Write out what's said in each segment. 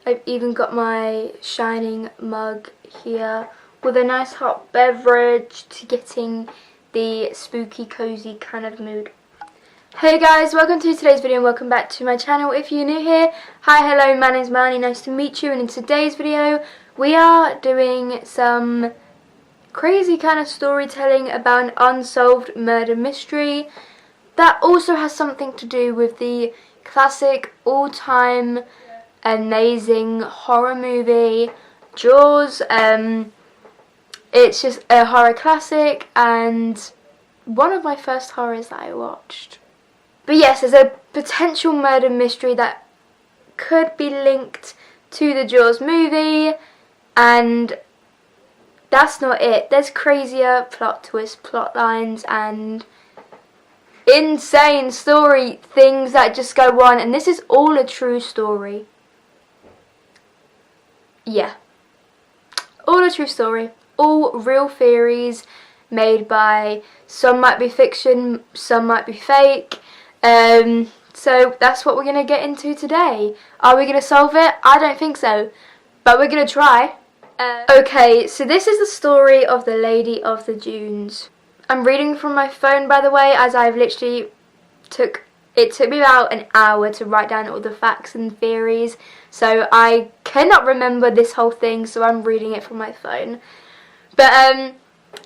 I've even got my Shining mug here with a nice hot beverage to getting the spooky cozy kind of mood. Hey guys, welcome to today's video and welcome back to my channel. If you're new here, hi, hello, my name's Marni, nice to meet you, and in today's video we are doing some crazy kind of storytelling about an unsolved murder mystery that also has something to do with the classic all-time amazing horror movie Jaws. It's just a horror classic and one of my first horrors that I watched. But yes, there's a potential murder mystery that could be linked to the Jaws movie, and that's not it. There's crazier plot twists, plot lines, and insane story things that just go on, and this is all a true story. Yeah, all a true story, all real theories made by, some might be fiction, some might be fake. So that's what we're going to get into today. Are we going to solve it? I don't think so, but we're going to try. Okay, so this is the story of the Lady of the Dunes. I'm reading from my phone, by the way, as I've literally it took me about an hour to write down all the facts and theories, so I cannot remember this whole thing, so I'm reading it from my phone. But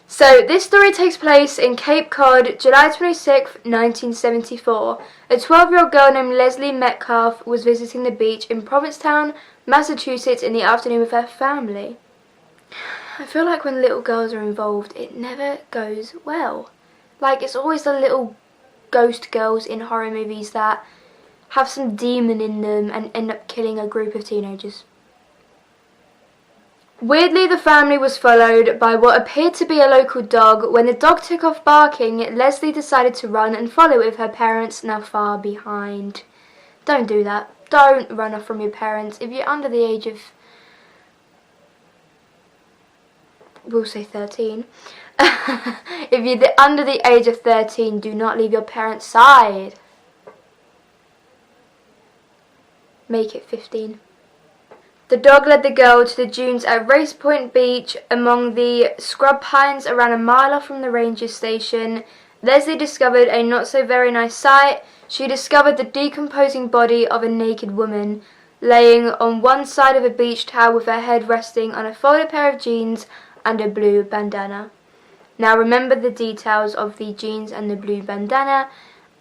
so this story takes place in Cape Cod, July 26th, 1974. A 12-year-old girl named Leslie Metcalf was visiting the beach in Provincetown, Massachusetts in the afternoon with her family. I feel like when little girls are involved, it never goes well. Like, it's always the little ghost girls in horror movies that have some demon in them and end up killing a group of teenagers. Weirdly, the family was followed by what appeared to be a local dog. When the dog took off barking, Leslie decided to run and follow with her parents now far behind. Don't do that. Don't run off from your parents. If you're under the age of, we'll say 13. If you're under the age of 13, do not leave your parents' side. Make it 15. The dog led the girl to the dunes at Race Point Beach among the scrub pines around a mile off from the ranger station. Leslie discovered a not so very nice sight. She discovered the decomposing body of a naked woman laying on one side of a beach towel with her head resting on a folded pair of jeans and a blue bandana. Now remember the details of the jeans and the blue bandana,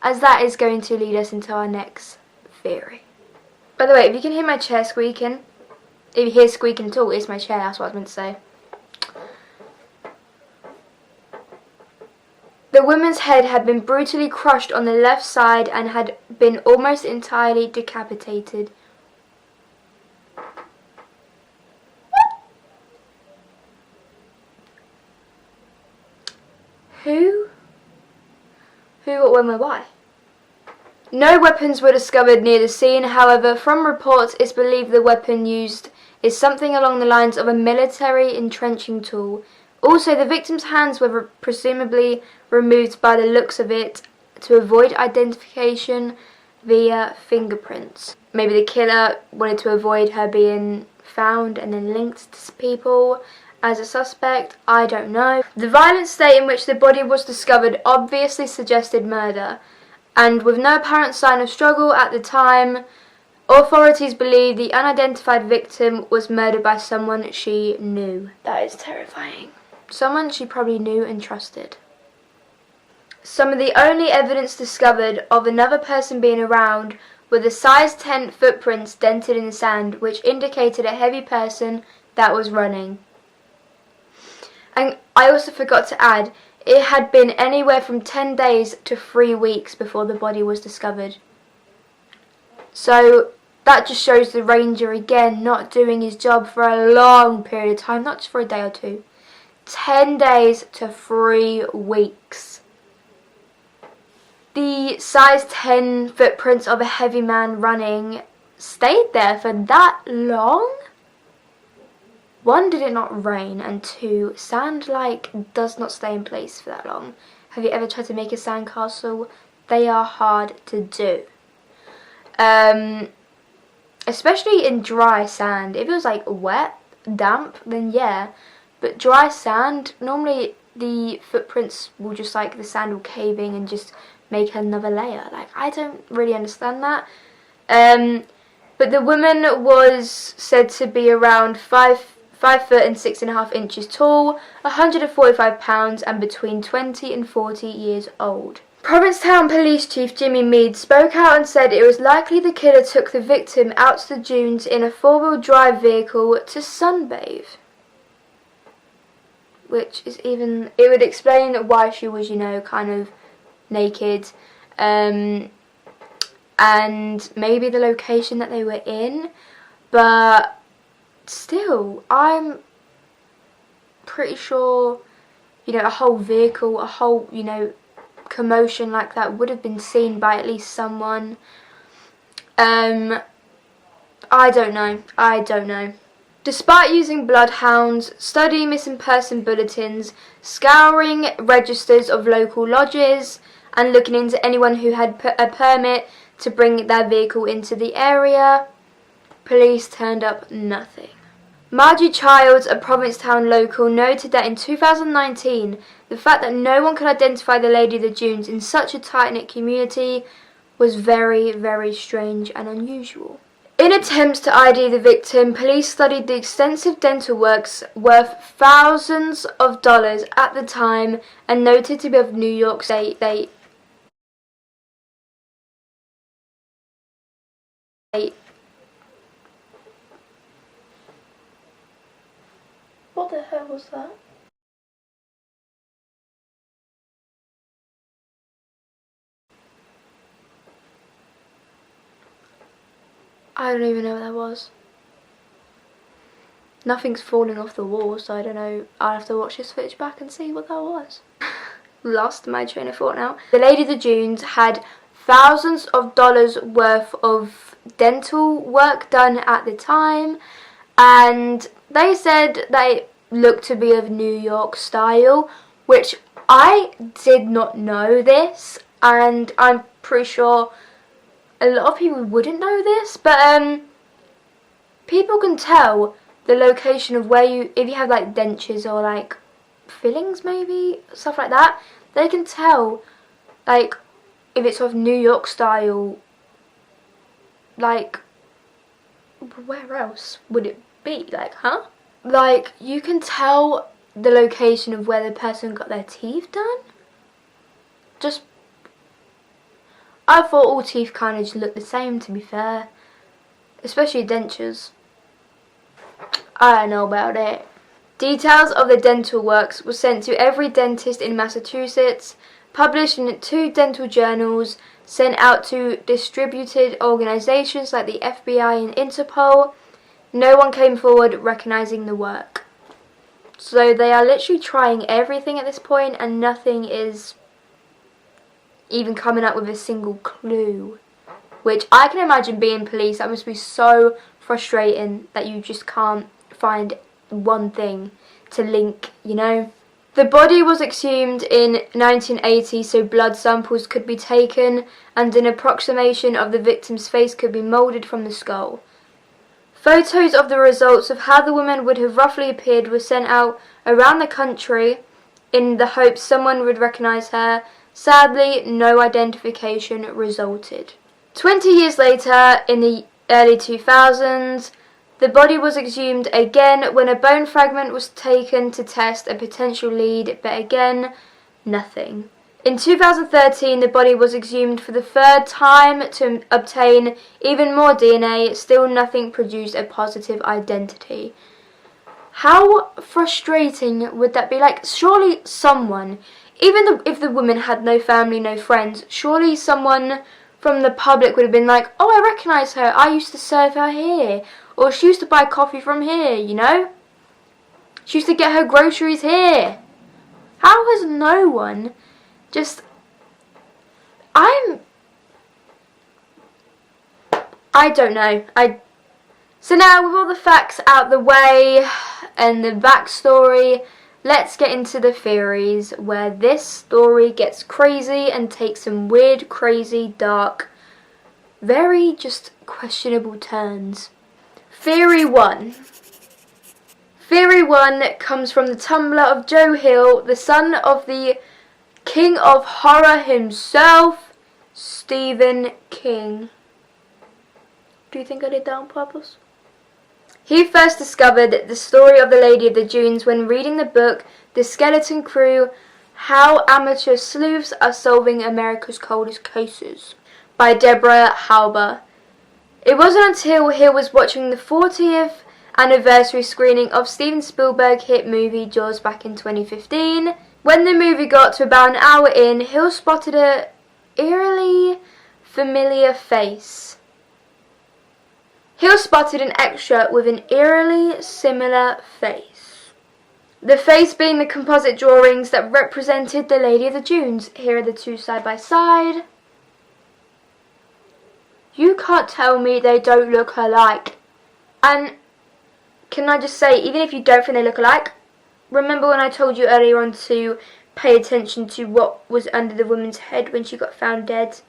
as that is going to lead us into our next theory. By the way, if you can hear my chair squeaking, if you hear squeaking at all, it's my chair, that's what I was meant to say. The woman's head had been brutally crushed on the left side and had been almost entirely decapitated. Who, what, when, where, why? No weapons were discovered near the scene. However, from reports, it's believed the weapon used is something along the lines of a military entrenching tool. Also, the victim's hands were presumably removed by the looks of it to avoid identification via fingerprints. Maybe the killer wanted to avoid her being found and then linked to people as a suspect. I don't know. The violent state in which the body was discovered obviously suggested murder, and with no apparent sign of struggle at the time, authorities believe the unidentified victim was murdered by someone she knew. That is terrifying. Someone she probably knew and trusted. Some of the only evidence discovered of another person being around were the size 10 footprints dented in the sand, which indicated a heavy person that was running. And I also forgot to add, it had been anywhere from 10 days to 3 weeks before the body was discovered. So that just shows the ranger again not doing his job for a long period of time, not just for a day or two. 10 days to 3 weeks. The size 10 footprints of a heavy man running stayed there for that long? 1, did it not rain? And 2, sand does not stay in place for that long. Have you ever tried to make a sandcastle? They are hard to do. especially in dry sand. If it was like wet, damp, then yeah. But dry sand, normally the footprints will just like, the sand will cave in and just make another layer. Like, I don't really understand that. But the woman was said to be around 5 foot and 6.5 inches tall, 145 pounds, and between 20 and 40 years old. Provincetown Police Chief Jimmy Mead spoke out and said it was likely the killer took the victim out to the dunes in a four-wheel drive vehicle to sunbathe. Which is even, it would explain why she was, you know, kind of naked. And maybe the location that they were in. But still, I'm pretty sure, you know, a whole vehicle, a whole, you know, commotion like that would have been seen by at least someone. I don't know. Despite using bloodhounds, studying missing person bulletins, scouring registers of local lodges, and looking into anyone who had a permit to bring their vehicle into the area, police turned up nothing. Margie Childs, a Provincetown local, noted that in 2019, the fact that no one could identify the Lady of the Dunes in such a tight-knit community was very, very strange and unusual. In attempts to ID the victim, police studied the extensive dental works worth thousands of dollars at the time and noted to be of New York State. What the hell was that? I don't even know what that was. Nothing's falling off the wall, so I don't know. I'll have to watch this footage back and see what that was. Lost my train of thought now. The Lady of the Dunes had thousands of dollars worth of dental work done at the time, and they said they looked to be of New York style, which I did not know this, and I'm pretty sure a lot of people wouldn't know this, but people can tell the location of where you, if you have like dentures or like fillings maybe, stuff like that, they can tell like if it's of New York style. Like, where else would it be? Like, huh? Like, you can tell the location of where the person got their teeth done. Just, I thought all teeth kind of just looked the same, to be fair. Especially dentures. I don't know about it. Details of the dental works were sent to every dentist in Massachusetts, published in 2 dental journals, sent out to distributed organisations like the FBI and Interpol. No one came forward recognising the work. So they are literally trying everything at this point, and nothing is even coming up with a single clue. Which I can imagine being police, that must be so frustrating that you just can't find one thing to link, you know. The body was exhumed in 1980 so blood samples could be taken and an approximation of the victim's face could be moulded from the skull. Photos of the results of how the woman would have roughly appeared were sent out around the country in the hopes someone would recognise her. Sadly, no identification resulted. 20 years later, in the early 2000s, the body was exhumed again when a bone fragment was taken to test a potential lead, but again, nothing. In 2013, the body was exhumed for the 3rd time to obtain even more DNA. Still nothing produced a positive identity. How frustrating would that be? Like, surely someone, even if the woman had no family, no friends, surely someone from the public would have been like, oh, I recognise her, I used to serve her here. Or she used to buy coffee from here, you know? She used to get her groceries here. How has no one just... I don't know. So now, with all the facts out the way and the backstory, let's get into the theories where this story gets crazy and takes some weird, crazy, dark very just questionable turns. Theory 1. Theory 1 comes from the Tumblr of Joe Hill, the son of the King of Horror himself, Stephen King. Do you think I did that on purpose? He first discovered the story of the Lady of the Dunes when reading the book The Skeleton Crew: How Amateur Sleuths Are Solving America's Coldest Cases by Deborah Halber. It wasn't until Hill was watching the 40th anniversary screening of Steven Spielberg's hit movie Jaws back in 2015. When the movie got to about an hour in, Hill spotted an eerily familiar face. Hill spotted an extra with an eerily similar face. The face being the composite drawings that represented the Lady of the Dunes. Here are the two side by side. You can't tell me they don't look alike. And can I just say, even if you don't think they look alike, remember when I told you earlier on to pay attention to what was under the woman's head when she got found dead?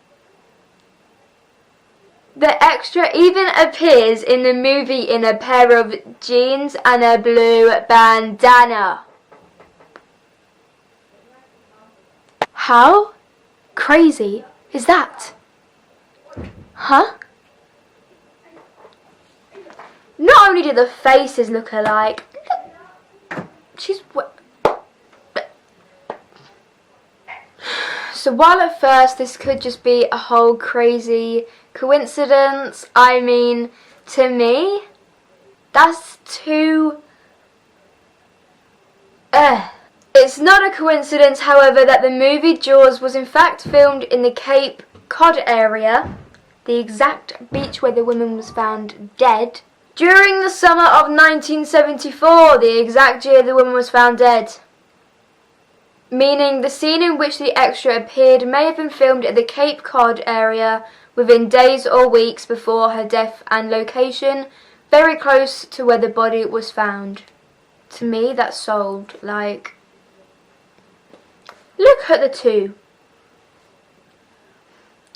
The extra even appears in the movie in a pair of jeans and a blue bandana. How crazy is that? Huh? Not only do the faces look alike, so while at first this could just be a whole crazy coincidence, I mean, to me, that's too... It's not a coincidence, however, that the movie Jaws was in fact filmed in the Cape Cod area, the exact beach where the woman was found dead, during the summer of 1974, the exact year the woman was found dead. Meaning the scene in which the extra appeared may have been filmed at the Cape Cod area within days or weeks before her death and location very close to where the body was found. To me, that's solved. Like, look at the two.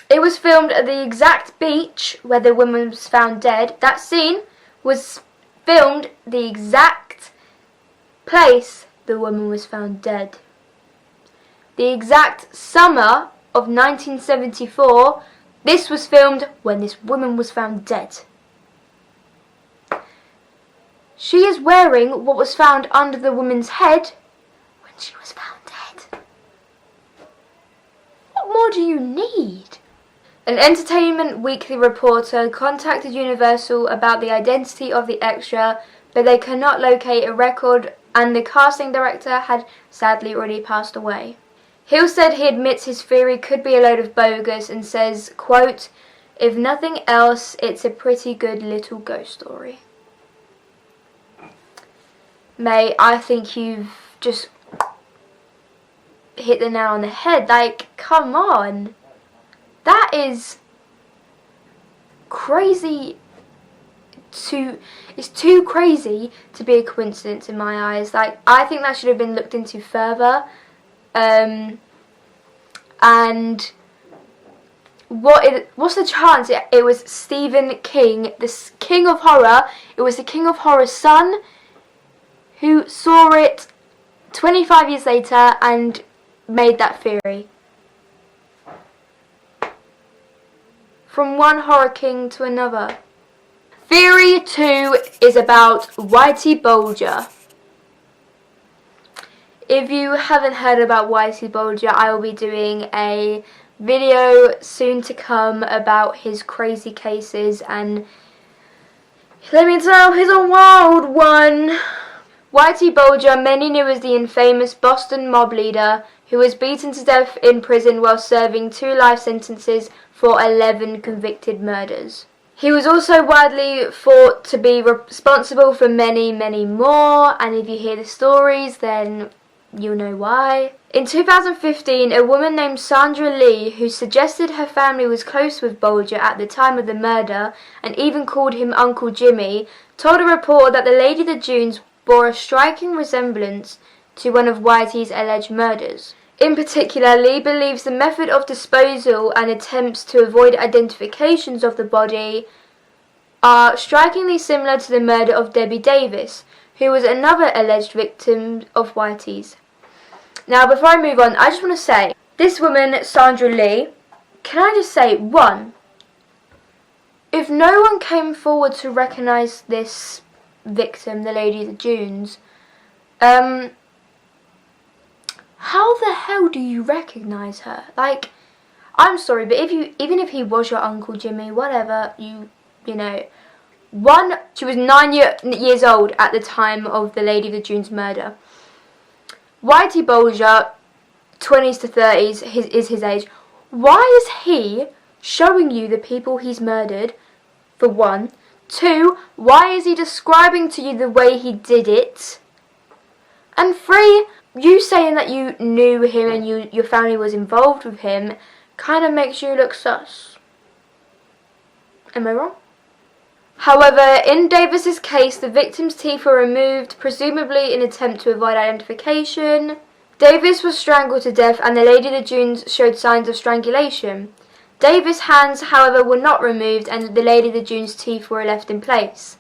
It was filmed at the exact beach where the woman was found dead. That scene was filmed the exact place the woman was found dead. The exact summer of 1974, this was filmed when this woman was found dead. She is wearing what was found under the woman's head when she was found dead. What more do you need? An Entertainment Weekly reporter contacted Universal about the identity of the extra, but they cannot locate a record, and the casting director had sadly already passed away. Hill said he admits his theory could be a load of bogus and says, quote, "If nothing else, it's a pretty good little ghost story." Mate, I think you've just hit the nail on the head. Like, come on. That is crazy it's too crazy to be a coincidence in my eyes. Like, I think that should have been looked into further. And what's the chance it was Stephen King, the King of Horror? It was the King of Horror's son who saw it 25 years later and made that theory. From one horror king to another. Theory 2 is about Whitey Bulger. If you haven't heard about Whitey Bulger, I will be doing a video soon to come about his crazy cases, and let me tell, he's a wild one. Whitey Bulger, many knew as the infamous Boston mob leader who was beaten to death in prison while serving 2 life sentences for 11 convicted murders. He was also widely thought to be responsible for many, many more, and if you hear the stories, then you'll know why. In 2015, a woman named Sandra Lee, who suggested her family was close with Bulger at the time of the murder and even called him Uncle Jimmy, told a reporter that the Lady of the Dunes bore a striking resemblance to one of Whitey's alleged murders. In particular, Lee believes the method of disposal and attempts to avoid identifications of the body are strikingly similar to the murder of Debbie Davis, who was another alleged victim of Whitey's. Now, before I move on, I just want to say, this woman, Sandra Lee, can I just say, one, if no one came forward to recognise this victim, the Lady of the Dunes, how the hell do you recognise her? Like, I'm sorry, but even if he was your Uncle Jimmy, whatever, you know, one, she was 9 years old at the time of the Lady of the Dunes murder. Whitey Bulger, 20s to 30s, is his age. Why is he showing you the people he's murdered, for one? Two, why is he describing to you the way he did it? And three, you saying that you knew him and your family was involved with him kind of makes you look sus. Am I wrong? However, in Davis's case, the victim's teeth were removed, presumably in an attempt to avoid identification. Davis was strangled to death and the Lady of the Dunes showed signs of strangulation. Davis' hands, however, were not removed and the Lady of the Dunes' teeth were left in place.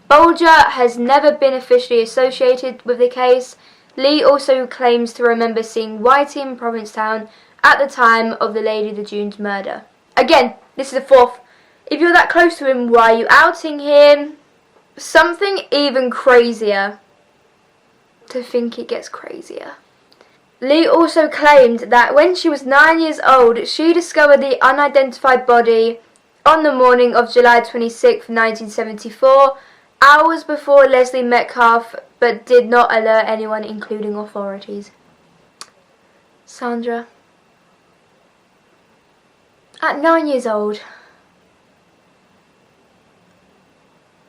Bulger has never been officially associated with the case. Lee also claims to remember seeing Whitey in Provincetown at the time of the Lady of the Dunes murder. Again, this is the fourth. If you're that close to him, why are you outing him? Something even crazier. To think it gets crazier. Lee also claimed that when she was 9 years old, she discovered the unidentified body on the morning of July 26, 1974, hours before Leslie Metcalf, but did not alert anyone, including authorities. Sandra. At 9 years old.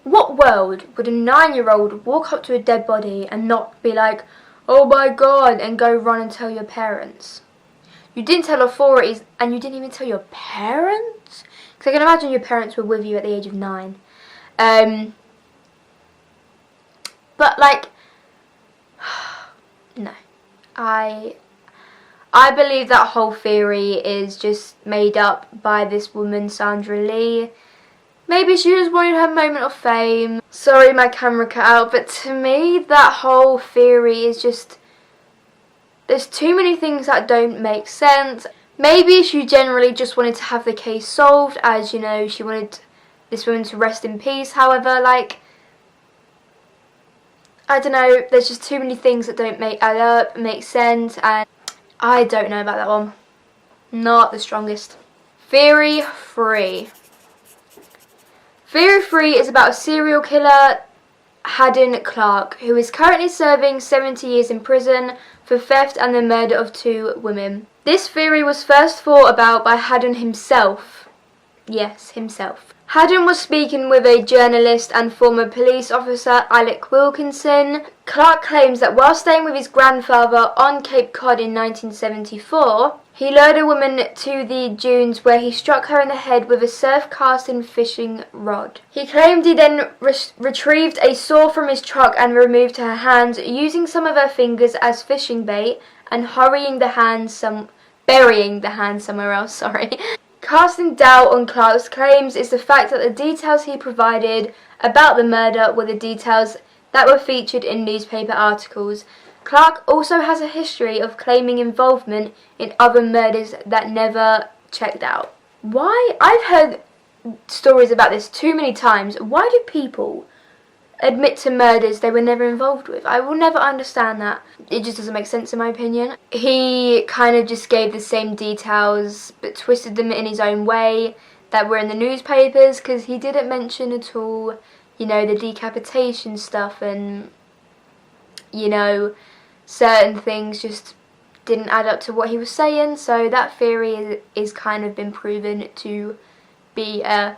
What world would a 9-year-old walk up to a dead body and not be like, oh my god, and go run and tell your parents? You didn't tell authorities, and you didn't even tell your parents? Because I can imagine your parents were with you at the age of 9. But like, no. I believe that whole theory is just made up by this woman, Sandra Lee. Maybe she just wanted her moment of fame. Sorry, my camera cut out, but to me, that whole theory is just... there's too many things that don't make sense. Maybe she generally just wanted to have the case solved, as, you know, she wanted this woman to rest in peace. However, like, I don't know, there's just too many things that don't add up, make sense, and I don't know about that one. Not the strongest. Theory 3. Theory 3 is about a serial killer, Haddon Clark, who is currently serving 70 years in prison for theft and the murder of 2 women. This theory was first thought about by Haddon himself. Yes, himself. Haddon was speaking with a journalist and former police officer, Alec Wilkinson. Clark claims that while staying with his grandfather on Cape Cod in 1974, he lured a woman to the dunes where he struck her in the head with a surf-casting fishing rod. He claimed he then retrieved a saw from his truck and removed her hands, using some of her fingers as fishing bait and burying the hands somewhere else, sorry. Casting doubt on Clark's claims is the fact that the details he provided about the murder were the details that were featured in newspaper articles. Clark also has a history of claiming involvement in other murders that never checked out. Why? I've heard stories about this too many times. Why do people admit to murders they were never involved with? I will never understand that. It just doesn't make sense in my opinion. He kind of just gave the same details but twisted them in his own way that were in the newspapers, because he didn't mention at all, you know, the decapitation stuff, and, you know, certain things just didn't add up to what he was saying. So that theory is kind of been proven to be a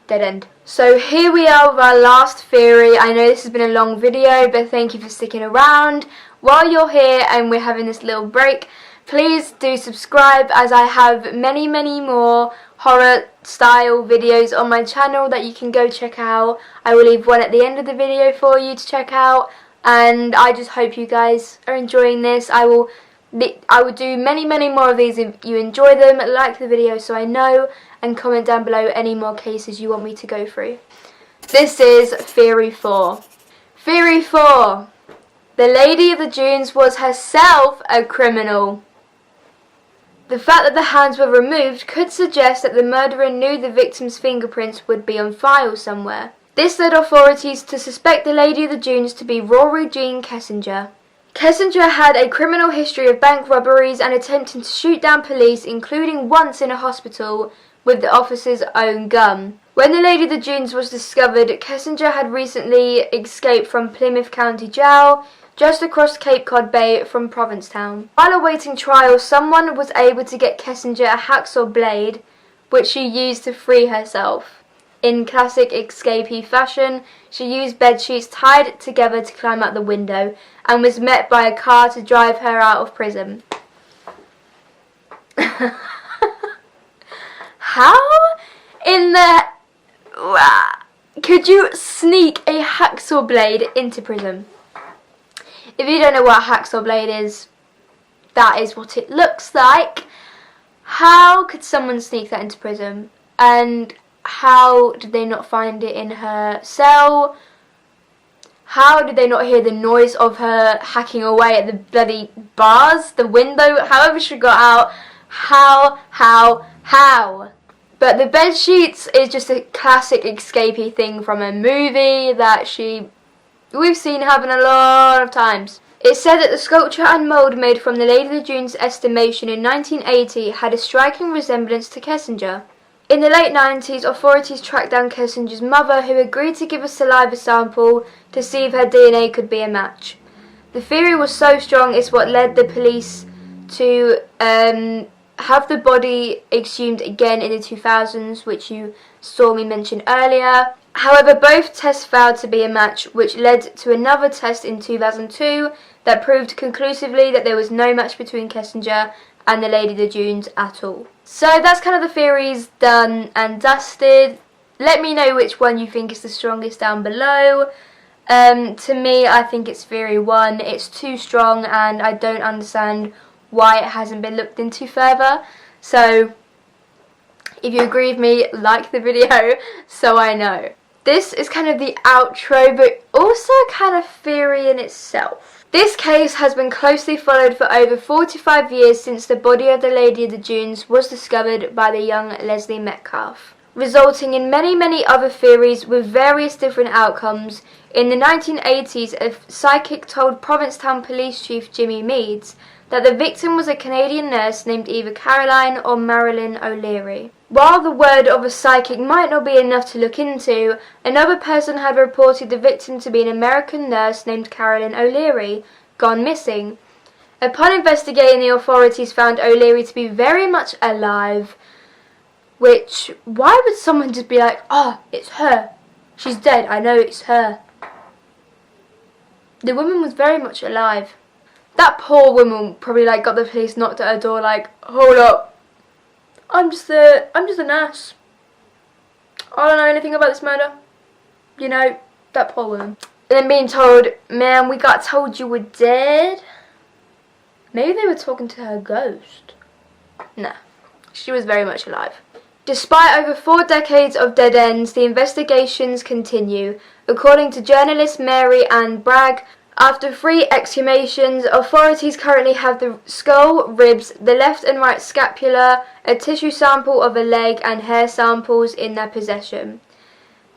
dead end. So here we are with our last theory. I know this has been a long video, but thank you for sticking around. While you're here and we're having this little break, please do subscribe, as I have many more horror style videos on my channel that you can go check out. I will leave one at the end of the video for you to check out, and I just hope you guys are enjoying this. I will I will do many more of these if you enjoy them. Like the video so I know, and comment down below any more cases you want me to go through. This is Theory 4. Theory 4. The Lady of the Dunes was herself a criminal. The fact that the hands were removed could suggest that the murderer knew the victim's fingerprints would be on file somewhere. This led authorities to suspect the Lady of the Dunes to be Rory Jean Kessinger. Kessinger had a criminal history of bank robberies and attempting to shoot down police, including once in a hospital with the officer's own gun. When the Lady of the Dunes was discovered, Kessinger had recently escaped from Plymouth County Jail, just across Cape Cod Bay from Provincetown. While awaiting trial, someone was able to get Kessinger a hacksaw blade, which she used to free herself. In classic escapee fashion, she used bedsheets tied together to climb out the window, and was met by a car to drive her out of prison. How in the... could you sneak a hacksaw blade into prison? If you don't know what a hacksaw blade is, that is what it looks like. How could someone sneak that into prison? And how did they not find it in her cell? How did they not hear the noise of her hacking away at the bloody bars, the window, however she got out? How? But the bed sheets is just a classic escapee thing from a movie that we've seen happen a lot of times. It's said that the sculpture and mould made from the Lady of the Dunes estimation in 1980 had a striking resemblance to Kessinger. In the late 90s, authorities tracked down Kessinger's mother, who agreed to give a saliva sample to see if her DNA could be a match. The theory was so strong it's what led the police to have the body exhumed again in the 2000s, which you saw me mention earlier. However, both tests failed to be a match, which led to another test in 2002 that proved conclusively that there was no match between Kessinger and the Lady of the Dunes at all. So that's kind of the theories done and dusted. Let me know which one you think is the strongest down below. To me, I think it's Theory 1. It's too strong and I don't understand why it hasn't been looked into further. So if you agree with me, like the video so I know. This is kind of the outro, but also kind of theory in itself. This case has been closely followed for over 45 years since the body of the Lady of the Dunes was discovered by the young Leslie Metcalf, resulting in many other theories with various different outcomes. In the 1980s, a psychic told Provincetown Police Chief Jimmy Meads that the victim was a Canadian nurse named either Caroline or Marilyn O'Leary. While the word of a psychic might not be enough to look into, another person had reported the victim to be an American nurse named Carolyn O'Leary, gone missing. Upon investigating, the authorities found O'Leary to be very much alive, which, why would someone just be like, oh, it's her, she's dead, I know it's her. The woman was very much alive. That poor woman probably got the police knocked at her door hold up. I'm just a nurse. I don't know anything about this murder. You know, that poor woman. And then being told, man, we got told you were dead. Maybe they were talking to her ghost. Nah, she was very much alive. Despite over 4 decades of dead ends, the investigations continue. According to journalist Mary Ann Bragg, after 3 exhumations, authorities currently have the skull, ribs, the left and right scapula, a tissue sample of a leg and hair samples in their possession.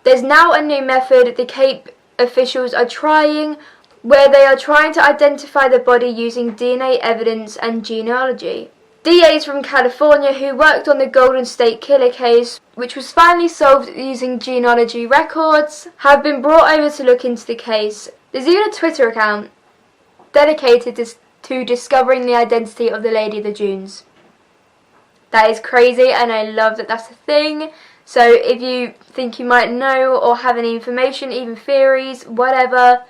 There's now a new method the Cape officials are trying, where they are trying to identify the body using DNA evidence and genealogy. DAs from California who worked on the Golden State Killer case, which was finally solved using genealogy records, have been brought over to look into the case. There's even a Twitter account dedicated to discovering the identity of the Lady of the Dunes. That is crazy, and I love that that's a thing. So if you think you might know or have any information, even theories, whatever,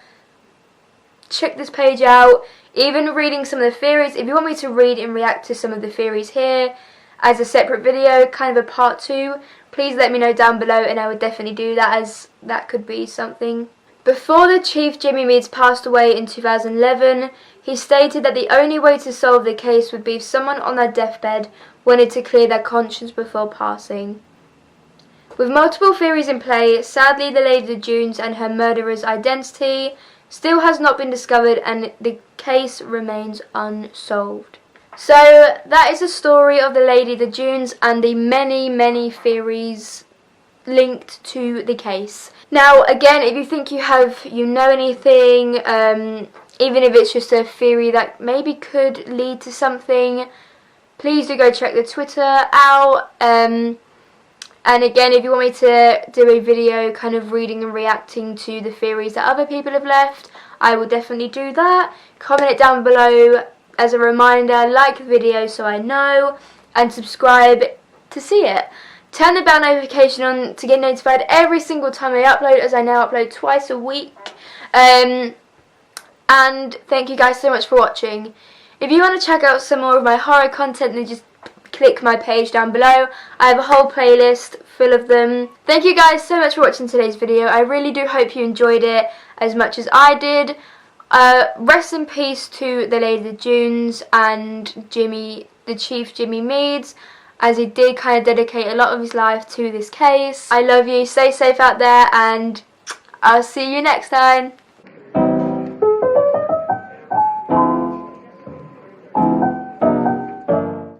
check this page out. Even reading some of the theories, if you want me to read and react to some of the theories here as a separate video, kind of a part 2, please let me know down below and I would definitely do that, as that could be something. Before the Chief Jimmy Meads passed away in 2011, he stated that the only way to solve the case would be if someone on their deathbed wanted to clear their conscience before passing. With multiple theories in play, sadly the Lady of the Dunes and her murderer's identity still has not been discovered and the case remains unsolved. So that is the story of the Lady of the Dunes and the many theories linked to the case. Now again, if you think you know anything, even if it's just a theory that maybe could lead to something, please do go check the Twitter out. And again, if you want me to do a video kind of reading and reacting to the theories that other people have left, I will definitely do that. Comment it down below. As a reminder, like the video so I know, and subscribe to see it. Turn the bell notification on to get notified every single time I upload, as I now upload twice a week. And thank you guys so much for watching. If you want to check out some more of my horror content, then just click my page down below. I have a whole playlist full of them. Thank you guys so much for watching today's video. I really do hope you enjoyed it as much as I did. Rest in peace to the Lady of the Dunes and the Chief Jimmy Meads, as he did kind of dedicate a lot of his life to this case. I love you, stay safe out there, and I'll see you next time.